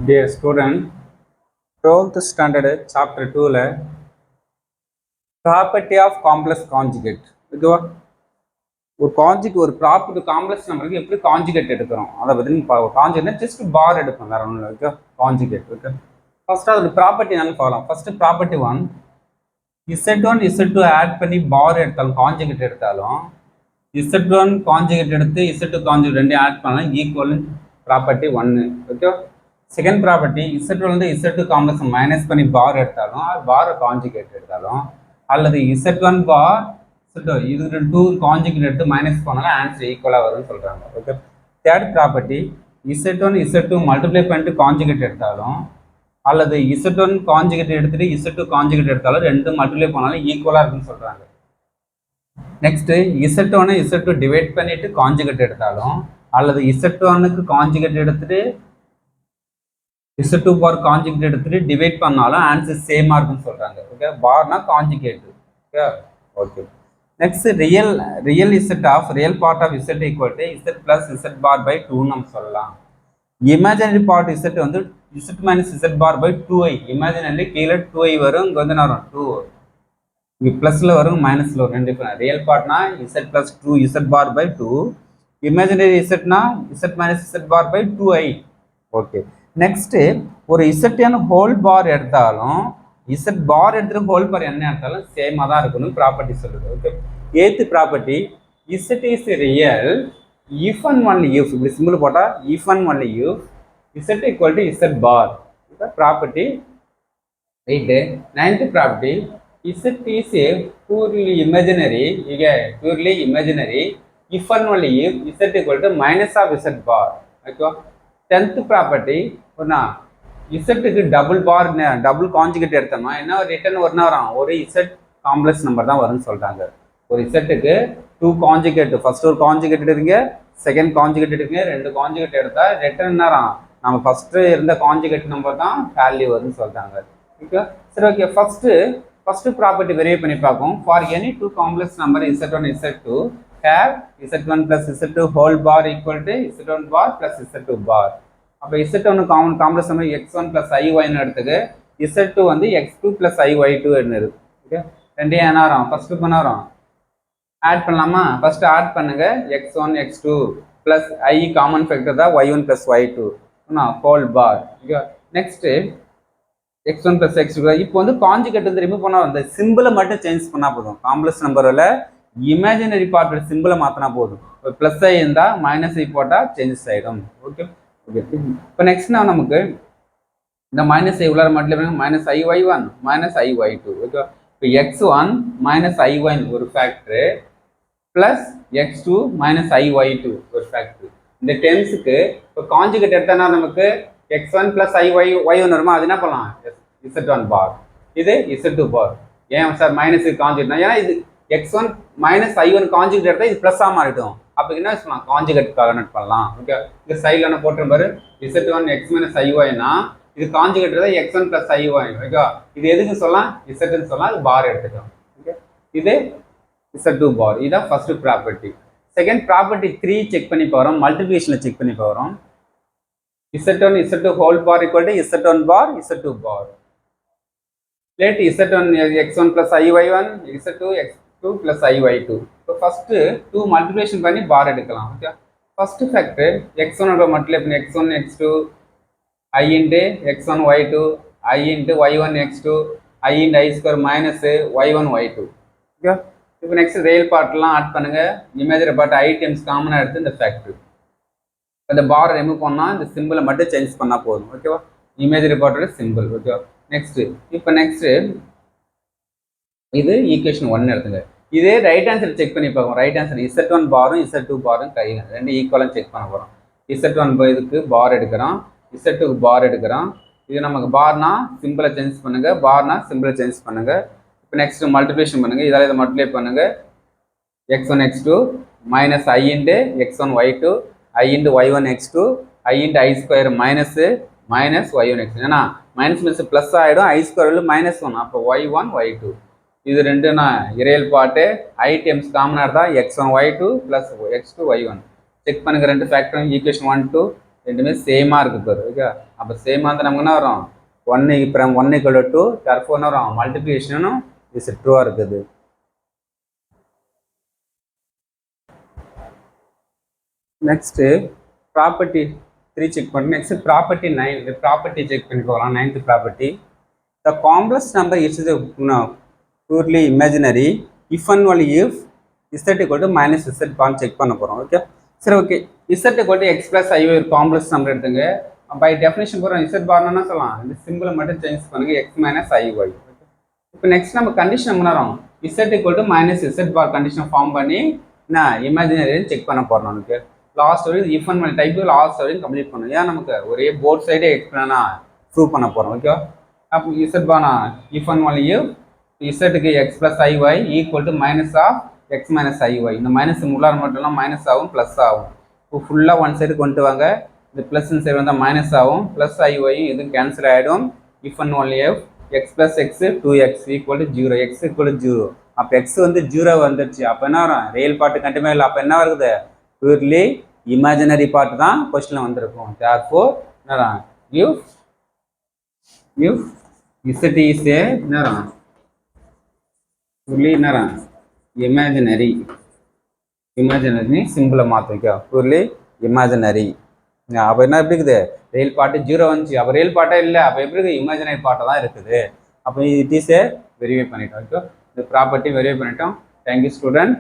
Dear student, 12th standard chapter 2 property of complex conjugate. ஓகேவா, ஒரு conjugate ஒரு property complex நம்பருக்கு எப்படி கான்ஜுகேட் எடுக்கிறோம் அதை பற்றி கான்ஜுகேட் ஜஸ்ட் பார் எடுப்போம், வேற ஒன்றும் ஓகே. Conjugate okay. ஃபர்ஸ்ட் அதோட ப்ராப்பர்ட்டி என்னன்னு பார்க்கலாம். First property one, Z1 Z2 add பண்ணி பார் எடுத்தாலும் கான்ஜுகேட் எடுத்தாலும் Z1 கான்ஜுகேட் எடுத்து Z2 கான்ஜுகேட் ரெண்டையும் ஆட் பண்ணலாம் ஈக்குவல் ப்ராப்பர்ட்டி ஒன்று ஓகே. செகண்ட் ப்ராப்பர்ட்டி Z1 வந்து Z2 காம்ப்ளெக்ஸ் மைனஸ் பண்ணி பார் எடுத்தாலும் பாரை கான்ஜுகேட் எடுத்தாலும் அல்லது Z1 பார் இது டூ கான்ஜுகேட் எடுத்து மைனஸ் பண்ணாலும் ஆன்சர் ஈக்குவலாக வரும்னு சொல்கிறாங்க okay. Third property Z1 Z2 multiply பண்ணிட்டு கான்ஜுகேட் எடுத்தாலும் அல்லது Z1 கான்ஜுகேட் எடுத்துட்டு Z2 கான்ஜுகேட் எடுத்தாலும் ரெண்டு மல்டிப்ளை பண்ணாலும் ஈக்குவலாக இருக்குன்னு சொல்கிறாங்க. நெக்ஸ்ட் Z1 Z2 டிவைட் பண்ணிட்டு கான்ஜுகேட் எடுத்தாலும் அல்லது Z1க்கு கான்ஜுகேட் எடுத்துட்டு Z2 பார் கான்ஜுகேட் எடுத்துட்டு டிவைட் பண்ணாலும் ஆன்சர் சேமா இருக்குன்னு சொல்றாங்க ஓகே. பார்னா conjugate okay okay. Next real Z of real part of Z equal to Z plus Z bar by 2 நம்ம சொல்லலாம். இமேஜினரி பார்ட் Z வந்து Z minus Z bar by 2i. Imaginary கீழே 2i வரும், இங்கே வந்து என்ன வரும் 2 இங்கே ப்ளஸ்ல வரும் மைனஸ்ல வரும் ரெண்டு டிஃபரெண்ட். ரியல் பார்ட்னா Z plus 2 Z bar by 2, imaginary Zனா Z minus Z bar by 2i okay. Next ஒரு Z ஹோல் பார் எடுத்தாலும் Z பார் எடுத்துட்டு ஹோல் பார் என்ன எடுத்தாலும் சேமாக தான் இருக்கணும் ப்ராப்பர்ட்டி சொல்லுது okay. Eighth property Z is real if and only if, இப்படி சிம்பிள் போட்டால் if and only if Z equal to Z bar property. Right. Ninth property Z is a purely imaginary, purely imaginary if and only if Z equal to minus of Z bar ஓகேவா. Tenth property ஒன்றா இசட்டுக்கு double bar double conjugate எடுத்தோம்னா என்ன return ஒன்றா வரும், ஒரு Z complex number தான் வரும்னு சொல்கிறாங்க. ஒரு இசட்டுக்கு டூ கான்ஜுகேட், ஃபர்ஸ்ட் ஒரு கான்ஜுகேட் எடுங்க, செகண்ட் கான்ஜுகேட் எடுங்க, ரெண்டு கான்ஜுகேட் எடுத்தால் ரிட்டர்ன் நேரம் நம்ம ஃபஸ்ட்டு இருந்த கான்ஜுகேட் நம்பர் தான் வேல்யூ வரும்னு சொல்கிறாங்க ஓகே. சரி ஓகே. ஃபஸ்ட்டு ப்ராப்பர்ட்டி வெரிஃபை பண்ணி பார்ப்போம். For any two complex number Z1 Z2 have Z1 plus Z2 whole bar equal to Z1 bar plus Z2 bar. அப்போ Z1 complex number X1 plus IY எடுத்துக்கு, Z2 வந்து X2 plus IY2 இருக்கு okay. ரெண்டையும் என்ன வரும், first பண்ண வரும் add பண்ணலாமா. ஃபர்ஸ்ட் ஆட் பண்ணுங்க X1 X2 plus I common factor தான் Y1 plus Y2 whole bar okay. Next X1 plus X2. இப்போ வந்து கான்ஜுகேட் வந்து ரிமூவ் பண்ணா அந்த சிம்பிளை மட்டும் சேஞ்ச் பண்ணா போதும். காம்ப்ளெக்ஸ் நம்பரில் இமேஜினரி பார்ட் சிம்பிளை மாற்றினா போதும். ப்ளஸ் ஐ இருந்தால் மைனஸ் ஐ போட்டால் சேஞ்சஸ் ஆகிடும் ஓகே ஓகே. இப்போ நெக்ஸ்ட் நான் நமக்கு இந்த மைனஸ் ஐ உள்ளார மட்டும் minus IY1 minus IY2 okay. இப்போ X1 மைனஸ் I1 ஒரு factor plus X2 minus IY2 ஒரு ஃபேக்டரு. இந்த டென்ஸுக்கு இப்போ கான்ஜுகேட் எடுத்தோன்னா நமக்கு X1 ப்ளஸ் IY1 வருமா, அது என்ன பண்ணலாம் Z1 பார், இது Z2 பார். ஏன் சார் மைனஸ் கான்ஜுகேட்னா, ஏன்னா இது X1 மைனஸ் I1 கான்ஜுகேட் எடுத்தால் இது ப்ளஸ்ஸாக மாறிடும். அப்போ என்ன சொல்லலாம், கான்ஜுகேட் கனெக்ட் பண்ணலாம் ஓகே. இந்த சைடில் என்ன போட்டுரும் பாரு, Z1 X மைனஸ் IYனா இது கான்ஜுகேட் எடுத்தால் X1 ப்ளஸ் IY ஓகே. இது எதுக்கு சொல்லலாம், Zன்னு சொல்லலாம், இது பார் எடுத்துக்கலாம் ஓகே. இது Z2 பார். இதுதான் first property. Second property 3 check பண்ணி போகிறோம், மல்டிப்ளிகேஷனில் செக் பண்ணி போகிறோம். Z1 Z2 whole bar equal to Z1 bar Z2 bar. Let Z1 X1 plus IY1 Z2 X2 plus IY2. இப்போ ஃபர்ஸ்ட் 2 மல்டிப்ளிகேஷன் பண்ணி பார் எடுக்கலாம் okay. First factor X1 multiply பண்ணி X1 X2 I into X1 Y2 I into Y1 X2 I into I square minus Y1 Y2 okay. இப்போ next real பார்ட்லாம் add பண்ணுங்க, imaginary part I times காமனாக எடுத்து இந்த factor இந்த பார் remove பண்ணால் இந்த சிம்பிளை மட்டும் சேஞ்ச் பண்ணால் போதும் ஓகேவா. இமேஜினரி பார்ட்டோட சிம்பிள் ஓகேவா. நெக்ஸ்ட் இப்போ நெக்ஸ்ட் இது ஈக்குவேஷன் 1 எடுத்துங்க. இதே ரைட் ஆன்சர் செக் பண்ணி பார்ப்போம். ரைட் ஆன்சர் Z1 பாரும் Z2 பாரும் கைங்க ரெண்டு ஈக்குவலாக செக் பண்ண போகிறோம். Z1 இதுக்கு பார் எடுக்கிறோம், Z2க்கு பார் எடுக்கிறோம். இது நமக்கு பார்னா சிம்பிளை சேஞ்ச் பண்ணுங்க, பார்னா சிம்பிளை சேஞ்ச் பண்ணுங்க. இப்போ நெக்ஸ்ட் மல்டிப்ளிகேஷன் பண்ணுங்க, இதால் இதை மல்டிப்ளை பண்ணுங்க. X1 X2 minus I into X1 Y2 I into Y1 X2 I into I square minus Y1 X2. ஏன்னா மைனஸ் மைனஸ் ப்ளஸ் ஆகிடும், I ஸ்கொயர் -1 அப்போ Y1 Y2. இது ரெண்டுனா ரியல் பார்ட்டு I டைம்ஸ் காமனாக இருந்தால் X1 Y2 plus X2 Y1 check பண்ணுங்க. ரெண்டு ஃபேக்டரும் equation 1 2 ரெண்டுமே சேமாக இருக்கு பாரு ஓகே. அப்போ சேமாக இருந்தால் நமக்கு என்ன வரும் 1 இப்போ 1 = 2 therefore என்ன வரும் மல்டிப்ளிகேஷனும் இஸ் ட்ரூவாக இருக்குது. நெக்ஸ்ட்டு ப்ராப்பர்ட்டி 3 செக் பண்ணி நெக்ஸ்ட் ப்ராப்பர்ட்டி 9 ப்ராப்பர்ட்டி செக் பண்ணிக்கலாம். 9th property the complex number is purely imaginary if and only if z = -z பான் செக் பண்ண போகிறோம். ஓகே சரி ஓகே z = x + i ஒரு காம்ப்ளெக்ஸ் நம்பர் எடுத்துங்க. பை டெஃபினேஷன் போகிறோம் z பார்னா சொல்லலாம் இந்த சிம்பிளை மட்டும் சேஞ்ச் பண்ணுங்க x - iy. இப்போ நெக்ஸ்ட் நம்ம கண்டிஷன் பண்ணறோம் z = -z பார் கண்டிஷன் ஃபார்ம் பண்ணி நான் இமேஜினரி செக் பண்ண போகிறோம். நமக்கு லாஸ்ட் வரையும் இஃப் அண்ட் டைப் லாஸ்ட் வரையும் கம்ப்ளீட் பண்ணணும். ஏன் நமக்கு ஒரே போர்ட் சைடே எக்ஸ்பிளைனா ப்ரூவ் பண்ண போகிறோம். ஓகே அப்போ z Baana if and only if z x + iy - x - iy. இந்த மைனஸ் உள்ளார மட்டும்லாம் மைனஸ் ஆகும் ப்ளஸ் ஆகும். இப்போ ஃபுல்லாக ஒன் சைடு கொண்டு வாங்க. இந்த ப்ளஸ் சைடு வந்தால் மைனஸ் ஆகும் ப்ளஸ் iy இது கேன்சல் ஆகிடும். If and only x + x 2x = 0 x = 0. அப்போ x வந்து 0 வந்துடுச்சு. அப்போ என்ன வரும் ரியல் பார்ட்டு கண்டிப்பாக இல்லை. அப்போ என்ன வருது பியூர்லி இமேஜினரி பார்ட் தான் கொஸ்டினில் வந்திருக்கும். therefore என்னடா if z is a என்னடா பியூர்லி என்னடா இமேஜினரி சிம்பிளை மாற்றிக்கோ பியூர்லி இமேஜினரி. அப்போ என்ன எப்படி இருக்குது ரியல் பார்ட்டு 0 வந்துச்சு. அப்போ ரியல் பார்ட்டே இல்லை. அப்போ எப்படி இருக்குது இமேஜினரி பார்ட்டை தான் இருக்குது. அப்போ இட் இஸ் வெரிஃபை பண்ணிட்டோம். ஓகே இந்த ப்ராப்பர்ட்டி வெரிஃபை பண்ணிட்டோம். Thank you student.